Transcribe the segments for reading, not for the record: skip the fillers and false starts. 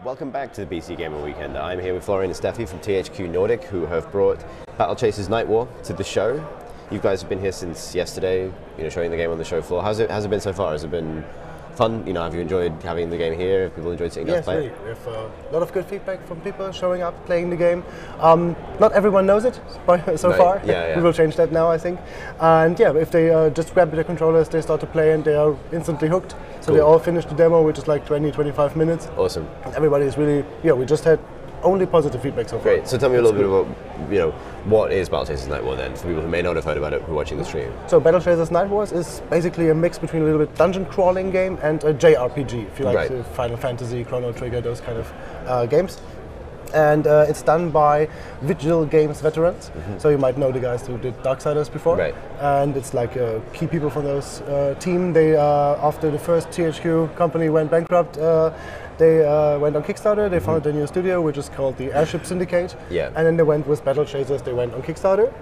Welcome back to the BC Gamer Weekend. I'm here with Florian and Steffi from THQ Nordic, who have brought Battle Chasers Nightwar to the show. You guys have been here since yesterday, showing the game on the show floor. How's it been so far? Has it been fun? Have you enjoyed having the game here? Have people enjoyed sitting down to play? Yes, really. We have a lot of good feedback from people showing up, playing the game. Not everyone knows it so far. Yeah. We will change that now, I think. And yeah, if they just grab their controllers, they start to play and they are instantly hooked. So They all finished the demo, which is like 20-25 minutes. Awesome. And everybody is really, we just had only positive feedback so far. Great. So tell me a little bit about, what is Battle Chasers Nightwar then, for people who may not have heard about it who are watching the stream? So Battle Chasers Nightwar is basically a mix between a little bit dungeon crawling game and a JRPG, if you like the Final Fantasy, Chrono Trigger, those kind of games. And it's done by Vigil Games veterans, so you might know the guys who did Darksiders before. Right. And it's like key people from those team. They after the first THQ company went bankrupt, they went on Kickstarter. They founded a new studio which is called the Airship Syndicate. Yeah. And then they went with Battle Chasers. They went on Kickstarter.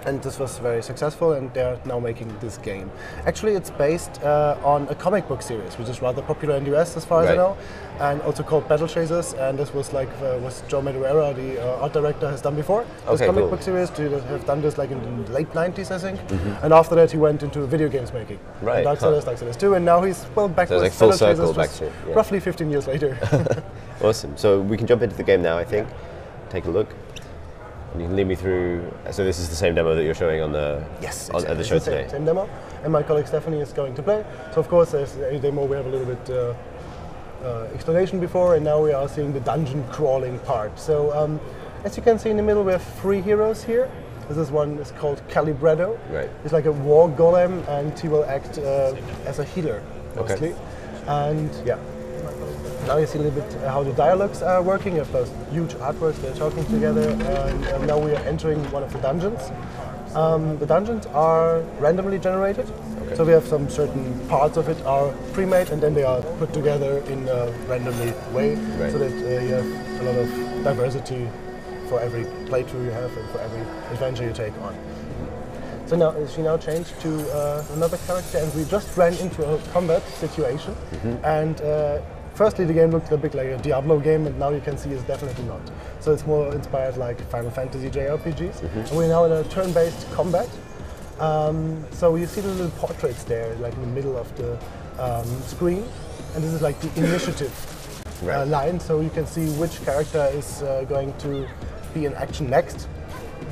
And this was very successful, and they're now making this game. Actually, it's based on a comic book series, which is rather popular in the US, as far as I know, and also called Battle Chasers. And this was was Joe Madureira, the art director, has done before. This comic book series, they have done this like in the late 90s, I think. And after that, he went into video games making. Right. Darksiders 2, and now he's back with full Battle circle Chasers, back to roughly 15 years later. Awesome. So we can jump into the game now, I think. Take a look. And you can lead me through. So this is the same demo that you're showing on the at the show today. Same demo, and my colleague Stephanie is going to play. So of course, there's a demo. We have a little bit explanation before, and now we are seeing the dungeon crawling part. So as you can see in the middle, we have 3 heroes here. This one is called Calibretto. Right. He's like a war golem, and he will act as a healer mostly. Okay. And yeah. Now you see a little bit how the dialogues are working. You have those huge artworks, they're talking together, and now we are entering one of the dungeons. The dungeons are randomly generated, so we have some certain parts of it are pre-made, and then they are put together in a randomly way, so that you have a lot of diversity for every playthrough you have and for every adventure you take on. So now she changed to another character, and we just ran into a combat situation, and firstly, the game looked a bit like a Diablo game, and now you can see it's definitely not. So it's more inspired like Final Fantasy JRPGs. And we're now in a turn-based combat. So you see the little portraits there, like in the middle of the screen. And this is like the initiative line, so you can see which character is going to be in action next.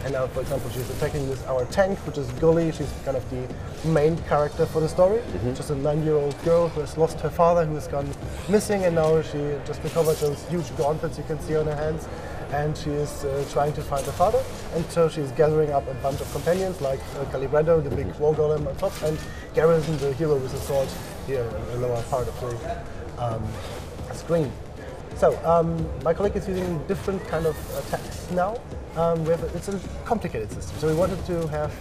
And now, for example, she's attacking our tank, which is Gully. She's kind of the main character for the story. Just a 9-year-old girl who has lost her father, who has gone missing, and now she just recovered those huge gauntlets you can see on her hands. And she is trying to find her father. And so she's gathering up a bunch of companions, like Calibretto, the big war golem on top, and Garrison, the hero with a sword, here in the lower part of the screen. So, my colleague is using different kind of attacks now. It's a complicated system, so we wanted to have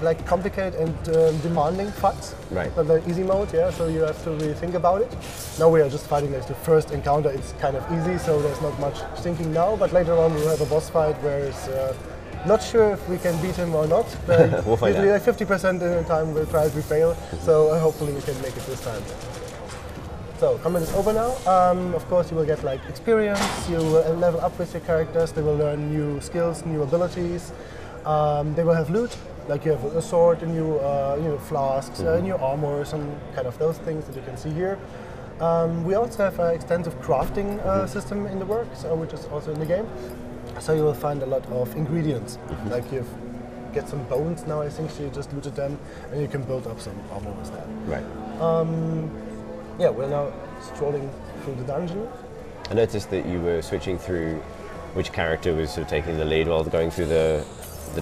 like complicated and demanding fights. Right. Not the easy mode, so you have to really think about it. Now we are just fighting as the first encounter. It's kind of easy, so there's not much thinking now, but later on we'll have a boss fight where it's not sure if we can beat him or not. But we'll find usually out. like 50% of the time we'll try to fail, so hopefully we can make it this time. So, combat is over now. Of course, you will get like experience, you will level up with your characters, they will learn new skills, new abilities. They will have loot, like you have a sword, and new flasks, new armor, some kind of those things that you can see here. We also have an extensive crafting system in the works, which is also in the game. So you will find a lot of ingredients, like you get some bones now, I think, so you just looted them, and you can build up some armor with that. Right. Yeah, we're now strolling through the dungeon. I noticed that you were switching through which character was sort of taking the lead while going through the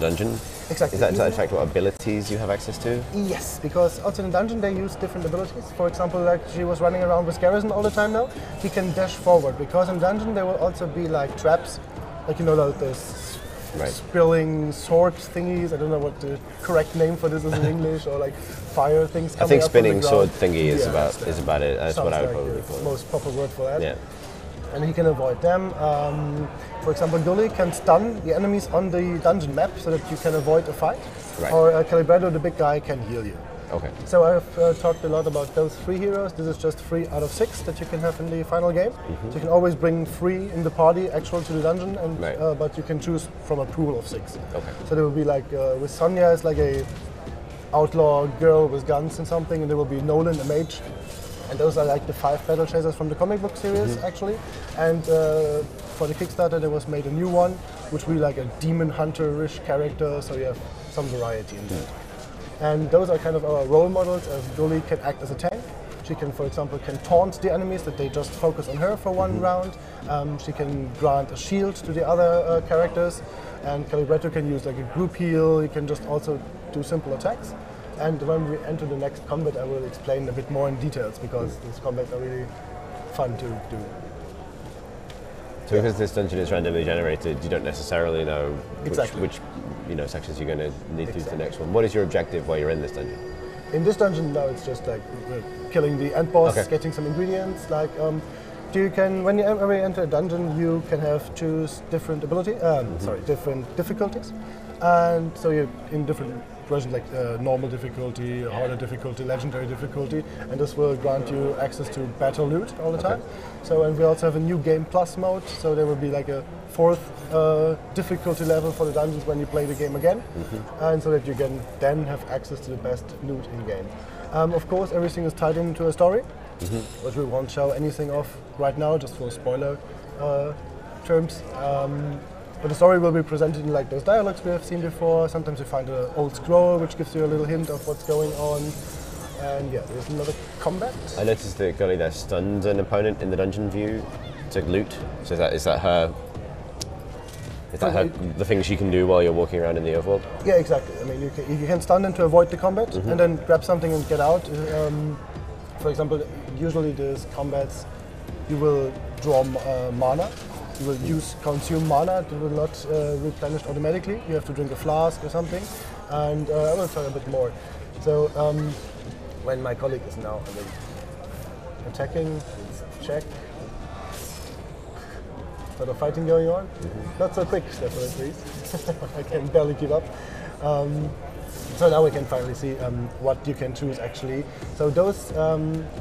dungeon. Exactly. Is that in fact what abilities you have access to? Yes, because also in the dungeon they use different abilities. For example, like she was running around with Garrison all the time now, he can dash forward, because in dungeon there will also be like traps, like like this spilling sword thingies. I don't know what the correct name for this is in English, or like fire things coming I think up from the spinning ground. sword thingy is about it. That's what I would probably call it. Most proper word for that. Yeah. And he can avoid them. For example, Gully can stun the enemies on the dungeon map so that you can avoid a fight. Right. Or Calibretto, the big guy, can heal you. Okay. So I've talked a lot about those 3 heroes. This is just 3 out of 6 that you can have in the final game. So you can always bring 3 in the party actual to the dungeon, and Right. but you can choose from a pool of 6. Okay. So there will be like with Sonya is like a outlaw girl with guns and something, and there will be Nolan, a mage. And those are like the 5 battle chasers from the comic book series, actually. And for the Kickstarter, there was made a new one, which will be like a demon hunter-ish character, so you have some variety in that. And those are kind of our role models, as Dolly can act as a tank. She can, for example, taunt the enemies, that they just focus on her for one round. She can grant a shield to the other characters. And Calibretto can use like a group heal. You can just also do simple attacks. And when we enter the next combat, I will explain a bit more in details, because these combats are really fun to do. So because this dungeon is randomly generated, you don't necessarily know which sections you're going to need to do to the next one. What is your objective while you're in this dungeon? In this dungeon now, it's just like killing the end boss, Okay. getting some ingredients. Like you can, when you enter a dungeon, you can choose different different difficulties, and so you're in different versions, like normal difficulty, harder difficulty, legendary difficulty, and this will grant you access to battle loot all the time. So, and we also have a new game plus mode, so there will be like a 4th difficulty level for the dungeons when you play the game again, and so that you can then have access to the best loot in game. Of course, everything is tied into a story, which we won't show anything of right now, just for spoiler terms. But the story will be presented in like those dialogues we have seen before. Sometimes you find an old scroll which gives you a little hint of what's going on. And yeah, there's another combat. I noticed that Gully there stunned an opponent in the dungeon view to loot. So is that her? Is that the thing she can do while you're walking around in the overworld? Yeah, exactly. I mean, you can stun them to avoid the combat, and then grab something and get out. For example, usually these combats, you will draw mana. You will consume mana. It will not replenish automatically. You have to drink a flask or something. And I will tell a bit more. So when my colleague is now attacking, let's check. Sort of fighting going on. Not so quick, Stefan, please. I can barely keep up. So now we can finally see what you can choose actually. So those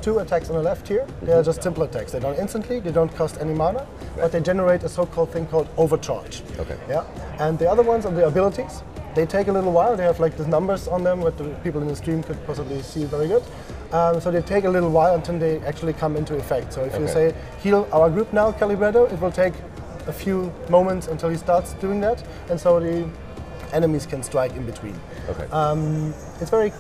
2 attacks on the left here, they are just simple attacks. They don't instantly, they don't cost any mana, but they generate a so-called thing called overcharge. Okay. Yeah. And the other ones are the abilities. They take a little while. They have like the numbers on them, what the people in the stream could possibly see very good. So they take a little while until they actually come into effect. So if you say, heal our group now, Calibretto, it will take a few moments until he starts doing that. And so the enemies can strike in between. Okay. It's very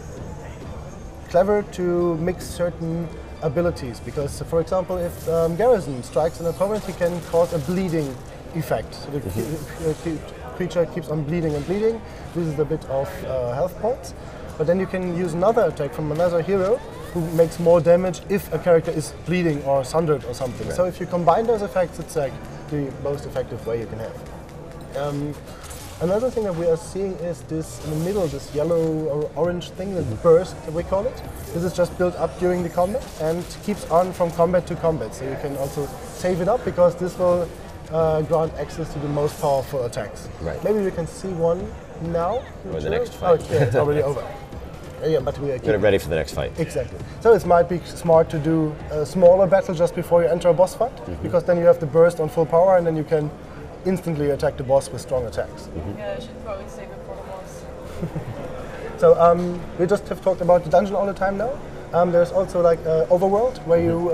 clever to mix certain abilities, because, for example, if Garrison strikes an opponent, he can cause a bleeding effect. So the creature keeps on bleeding and bleeding, loses a bit of health points. But then you can use another attack from another hero who makes more damage if a character is bleeding or sundered or something. Right. So if you combine those effects, it's like the most effective way you can have. Another thing that we are seeing is this in the middle, this yellow or orange thing, the burst, we call it. This is just built up during the combat and keeps on from combat to combat. So you can also save it up, because this will grant access to the most powerful attacks. Right. Maybe we can see one now. Or the next Oh, fight. yeah, it's already over. Yeah, but we are Get it ready for the next fight. Exactly. So it might be smart to do a smaller battle just before you enter a boss fight, because then you have the burst on full power, and then you can instantly attack the boss with strong attacks. Yeah, I should probably save it for the boss. So we just have talked about the dungeon all the time now. There's also like overworld, where you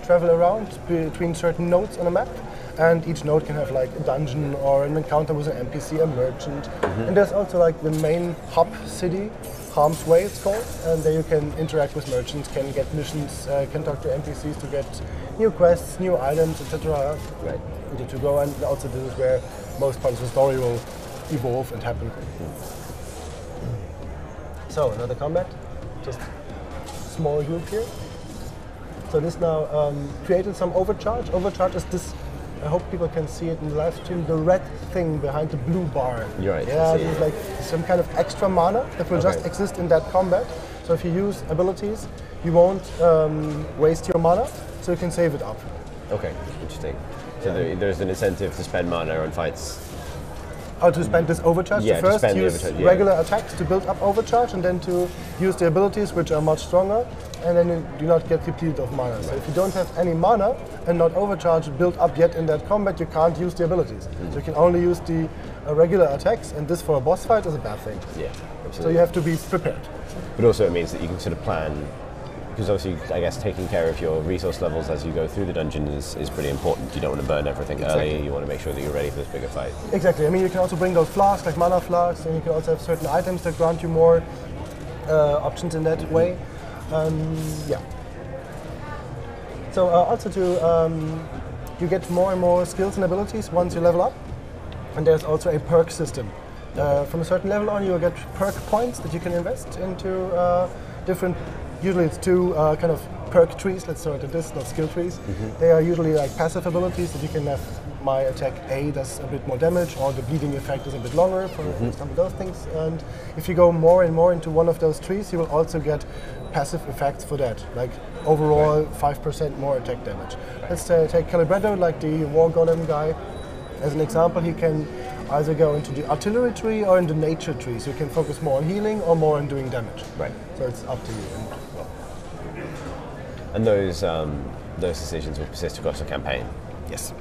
travel around between certain nodes on a map, and each node can have like a dungeon or an encounter with an NPC, a merchant. And there's also like the main hub city, Harm's Way it's called, and there you can interact with merchants, can get missions, can talk to NPCs to get new quests, new items, etc. Right. To go, and also this is where most parts of the story will evolve and happen. So another combat, just small group here. So this now created some overcharge. Overcharge is this, I hope people can see it in the live stream, the red thing behind the blue bar. You're right. Yeah, this is like some kind of extra mana that will just exist in that combat. So if you use abilities, you won't waste your mana, so you can save it up. Okay, interesting. So there's an incentive to spend mana on fights Or to spend this overcharge, Yeah, to to first spend the use overcharge, yeah. regular attacks to build up overcharge, and then to use the abilities which are much stronger, and then you do not get depleted of mana. So if you don't have any mana and not overcharge built up yet in that combat, you can't use the abilities. So you can only use the regular attacks, and this for a boss fight is a bad thing. Yeah, So absolutely. you have to be prepared. But also it means that you can sort of plan, because obviously I guess taking care of your resource levels as you go through the dungeon is pretty important. You don't want to burn everything early, you want to make sure that you're ready for this bigger fight. Exactly. I mean, you can also bring those flasks, like mana flasks, and you can also have certain items that grant you more options in that way. Yeah. So also you get more and more skills and abilities once you level up, and there's also a perk system. From a certain level on, you will get perk points that you can invest into different. Usually, it's two kind of perk trees. Let's start at this, not skill trees. They are usually like passive abilities that you can have. My attack A does a bit more damage, or the bleeding effect is a bit longer for some of those things. And if you go more and more into one of those trees, you will also get passive effects for that, like overall 5% more attack damage. Let's take Calibretto, like the War Golem guy. As an example, he can either go into the artillery tree or in the nature tree, so you can focus more on healing or more on doing damage. Right. So it's up to you. And those decisions will persist across the campaign. Yes.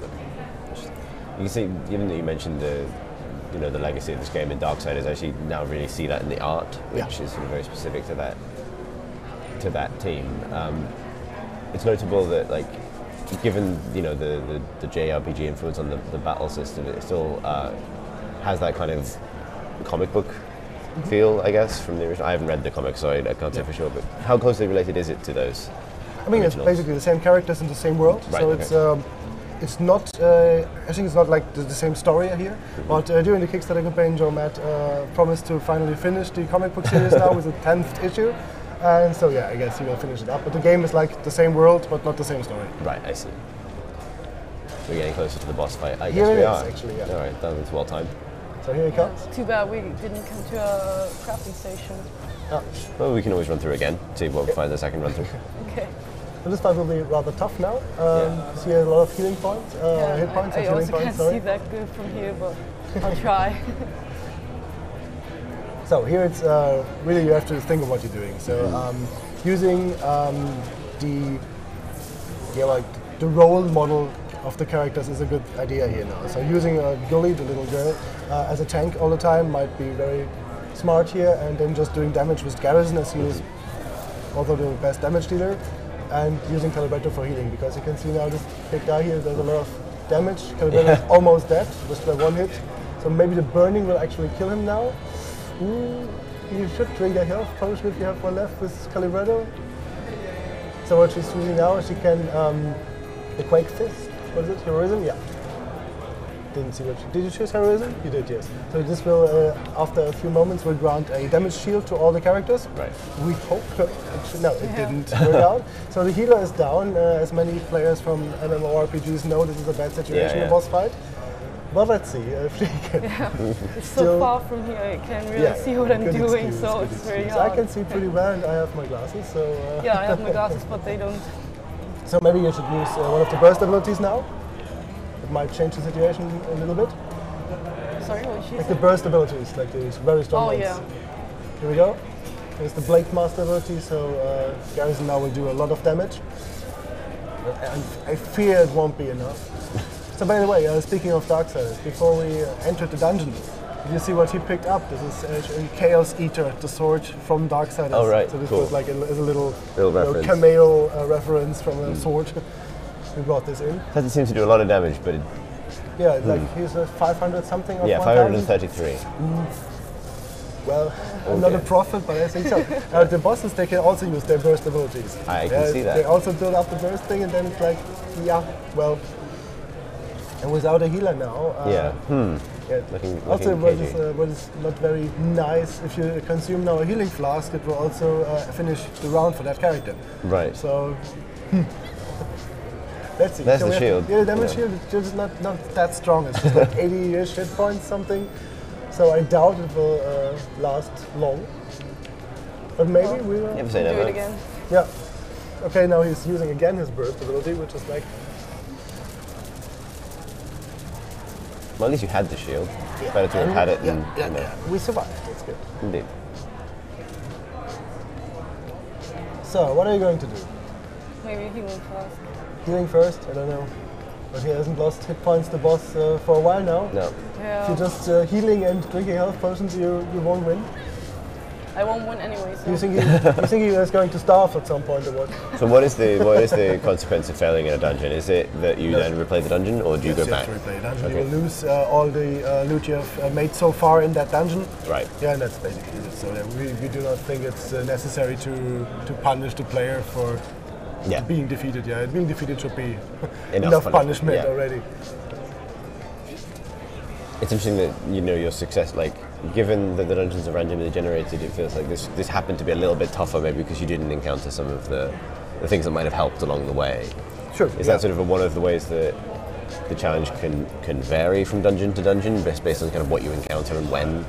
You can see, even though you mentioned the legacy of this game in Darksiders, I actually now really see that in the art, which is sort of very specific to that team. It's notable that, like, given the JRPG influence on the battle system, it still has that kind of comic book feel, I guess, from the original. I haven't read the comics, so I can't say for sure. But how closely related is it to those? I mean, originals? It's basically the same characters in the same world. Right, So it's not. I think it's not like the same story here. But during the Kickstarter campaign, Joe Matt promised to finally finish the comic book series now with the 10th issue. And so yeah, I guess he will finish it up. But the game is like the same world, but not the same story. Right, I see. We're getting closer to the boss fight. I Here guess it we is, are. actually, yeah. All right, that was well timed. So here he comes. Too bad we didn't come to a crafting station. Well, we can always run through again, see what we find the second run through. Okay. So this fight will be rather tough now. You see a lot of healing points, hit points I and healing also points. can't Sorry. see that good from here, but I'll try. So here it's really you have to think of what you're doing. So using the role model of the characters is a good idea here now. So using Gully, the little girl, as a tank all the time might be very smart here, and then just doing damage with Garrison, as he is also the best damage dealer, and using Calibretto for healing, because you can see now this big guy here does a lot of damage. Calibretto is almost dead, just by one hit. So maybe the burning will actually kill him now. You should drink a health potion if you have one left with Calibretto. So what she's using now is she can the Quake Fist. What is it? Heroism? Yeah. Didn't see what did you choose heroism? You did, yes. So this will, after a few moments, will grant a damage shield to all the characters. Right. We hope. Actually, no, it didn't work out. So the healer is down. As many players from MMORPGs know, this is a bad situation in a boss fight. But let's see if she can. It's so far from here, I can't really see what I'm doing, excuse, so good it's very excuse. hard. I can see pretty well, and I have my glasses, so. Yeah, I have my glasses, but they don't. So maybe you should use one of the burst abilities now. It might change the situation a little bit. Sorry, what did she Like say? the burst abilities, like these very strong ones. Yeah. Here we go. Here's the Blade Master ability, so Garrison now will do a lot of damage. And I fear it won't be enough. So by the way, speaking of Darksiders, before we entered the dungeon, did you see what he picked up? This is a Chaos Eater, the sword from Darksiders. Oh right, So this cool. was like as a little reference. cameo reference from a sword. We brought this in. Doesn't seem to do a lot of damage, but it, Yeah, like here's a 500 something or yeah, 1000. 533. Well, I'm not a prophet, but I think so. The bosses, they can also use their burst abilities. I can see that. They also build up the burst thing, and then it's like, yeah, well. And without a healer now. Yeah. Looking also, what is not very nice, if you consume now a healing flask, it will also finish the round for that character. Right. So, let's see. There's So the we have shield. the damage Yeah. shield is just not that strong. It's just like 80-ish hit points something. So I doubt it will last long. But maybe we will. You ever say Do that? it again. Yeah. Okay, now he's using again his burst ability, which is like. Well, at least you had the shield. It's better to have had it than... We survived, that's good. Indeed. So, what are you going to do? Maybe healing first. Healing first? I don't know. But he hasn't lost hit points to boss for a while now. No. Yeah. If you're just healing and drinking health potions, you won't win. I won't win anyway. So. You think he is going to starve at some point or what? So what is the consequence of failing in a dungeon? Is it that you then replay the dungeon, or do you go back? You have to replay a dungeon. Okay. You will lose all the loot you have made so far in that dungeon. Right. Yeah, and that's basically it. So we do not think it's necessary to punish the player for being defeated. Yeah, being defeated should be enough punishment already. It's interesting that your success, like given that the dungeons are randomly generated, it feels like this happened to be a little bit tougher, maybe because you didn't encounter some of the things that might have helped along the way. Sure. Is that sort of one of the ways that the challenge can vary from dungeon to dungeon, based on kind of what you encounter and when?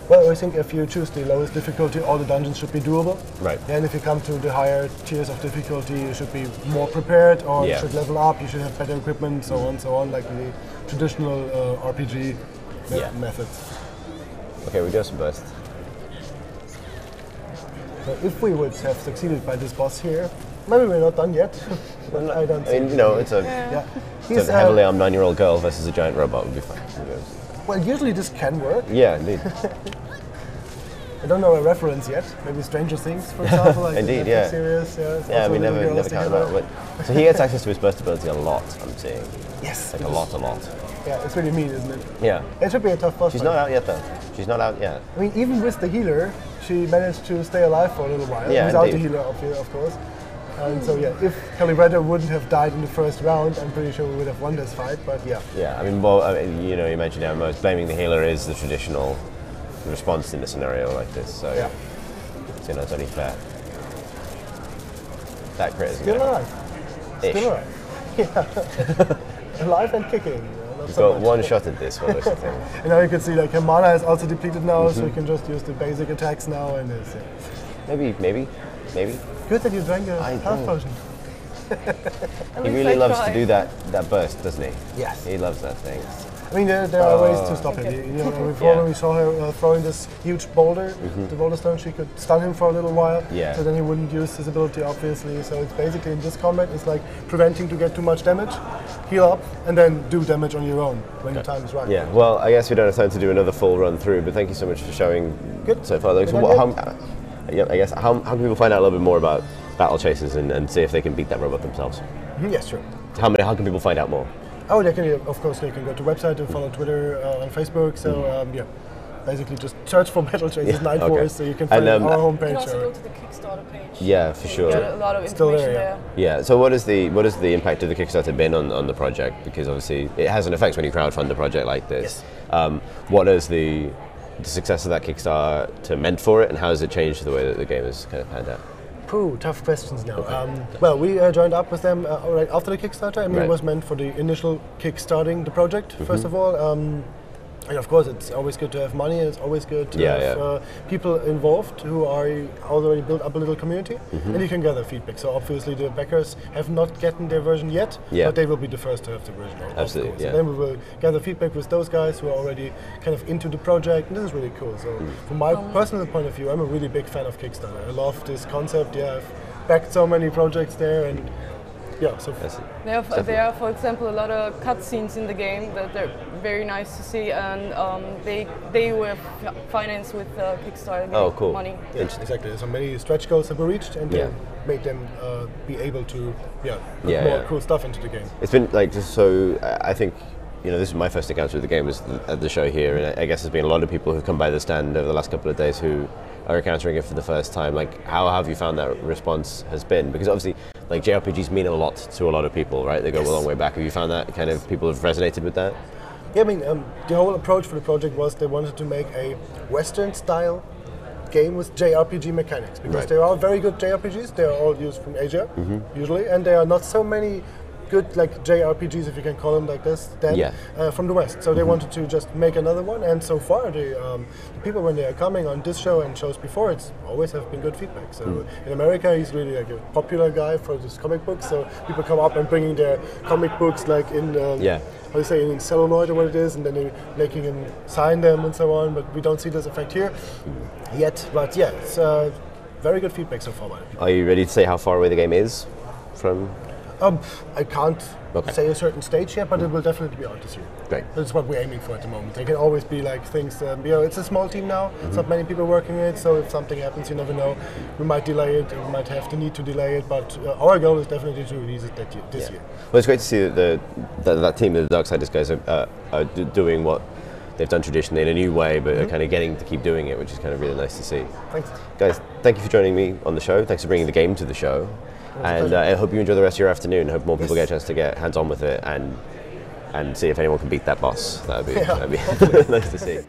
Well, I think if you choose the lowest difficulty, all the dungeons should be doable. Right. And if you come to the higher tiers of difficulty, you should be more prepared, or you should level up, you should have better equipment, so on, like the traditional RPG methods. Okay, we do have some burst. So if we would have succeeded by this boss here, maybe we're not done yet. But I don't think. It's a He's a heavily armed 9-year-old girl versus a giant robot would be fine. Well, usually this can work. Yeah, indeed. I don't know a reference yet. Maybe Stranger Things, for example. Like indeed, the Netflix series. Yeah, we never count that. So he gets access to his burst ability a lot, I'm seeing. Yes. Like a lot. Yeah, it's really mean, isn't it? Yeah. It should be a tough boss She's fight. not out yet, though. She's not out yet. I mean, even with the healer, she managed to stay alive for a little while. Yeah, without indeed. the healer, of course. And so, if Calibretta wouldn't have died in the first round, I'm pretty sure we would have won this fight, but yeah. Yeah, I mean, you mentioned how most blaming the healer is the traditional response in a scenario like this, so it's only fair. That crit is Still alive. Still alive. Yeah. Alive and kicking. Not You've so got much. one shot at this, one thing. And now you can see like her mana is also depleted now, so you can just use the basic attacks now, and it's Maybe. good that you drank a health potion. He really loves to do that burst, doesn't he? Yes. He loves that thing. I mean, there are ways to stop him. Before when we saw her throwing this huge boulder, the boulder stone, she could stun him for a little while. Yeah. So then he wouldn't use his ability, obviously. So it's basically in this combat, it's like preventing to get too much damage, heal up, and then do damage on your own when the time is right. Yeah. Well, I guess we don't have time to do another full run through, but thank you so much for showing so far. How can people find out a little bit more about Battle Chasers and see if they can beat that robot themselves? Yes, sure. How can people find out more? Oh, they can, of course, they can go to website and follow Twitter and Facebook. So, basically just search for Battle Chasers Nightwar, so you can find our homepage. You can also go to the Kickstarter page. Yeah, for sure. Get a lot of information there. Yeah. So what is the impact of the Kickstarter been on the project? Because obviously it has an effect when you crowdfund a project like this. Yes. What is the success of that Kickstarter meant for it, and how has it changed the way that the game has kind of panned out? Tough questions now. Well, we joined up with them right after the Kickstarter. I mean, it was meant for the initial kickstarting the project, first of all. And of course, it's always good to have money. It's always good to have people involved who are already built up a little community, and you can gather feedback. So obviously, the backers have not gotten their version yet, but they will be the first to have the version. Absolutely. Of course. And then we will gather feedback with those guys who are already kind of into the project, and this is really cool. So from my personal point of view, I'm a really big fan of Kickstarter. I love this concept. Yeah, I've backed so many projects there, and so there are, for example, a lot of cutscenes in the game that they're very nice to see, and they were financed with Kickstarter money. Yeah, exactly. So many stretch goals that were reached, and they made them be able to put more cool stuff into the game. It's been like I think. This is my first encounter with the game at the show here, and I guess there's been a lot of people who've come by the stand over the last couple of days who are encountering it for the first time. Like, how have you found that response has been? Because obviously, like, JRPGs mean a lot to a lot of people, right? They go a long way back. Have you found that kind of people have resonated with that? Yeah, I mean, the whole approach for the project was they wanted to make a Western-style game with JRPG mechanics, because there are very good JRPGs. They are all used from Asia, usually, and there are not so many good like JRPGs, if you can call them like this, from the West. So they wanted to just make another one, and so far the people, when they are coming on this show and shows before, it's always have been good feedback. So in America, he's really like a popular guy for this comic books. So people come up and bringing their comic books like in how do you say, in celluloid or what it is, and then they're making him sign them and so on. But we don't see this effect here yet. But yeah, it's very good feedback so far. Are you ready to say how far away the game is from? I can't say a certain stage yet, but it will definitely be out this year. Great. That's what we're aiming for at the moment. They can always be like things, it's a small team now, it's not many people working it, so if something happens, you never know. We might delay it, we might have the need to delay it, but our goal is definitely to release it this year. Well, it's great to see that that team, the Darksiders guys, are doing what they've done traditionally in a new way, but are kind of getting to keep doing it, which is kind of really nice to see. Thanks. Guys, thank you for joining me on the show. Thanks for bringing the game to the show. And I hope you enjoy the rest of your afternoon. I hope more people get a chance to get hands-on with it and see if anyone can beat that boss. That'd be nice to see.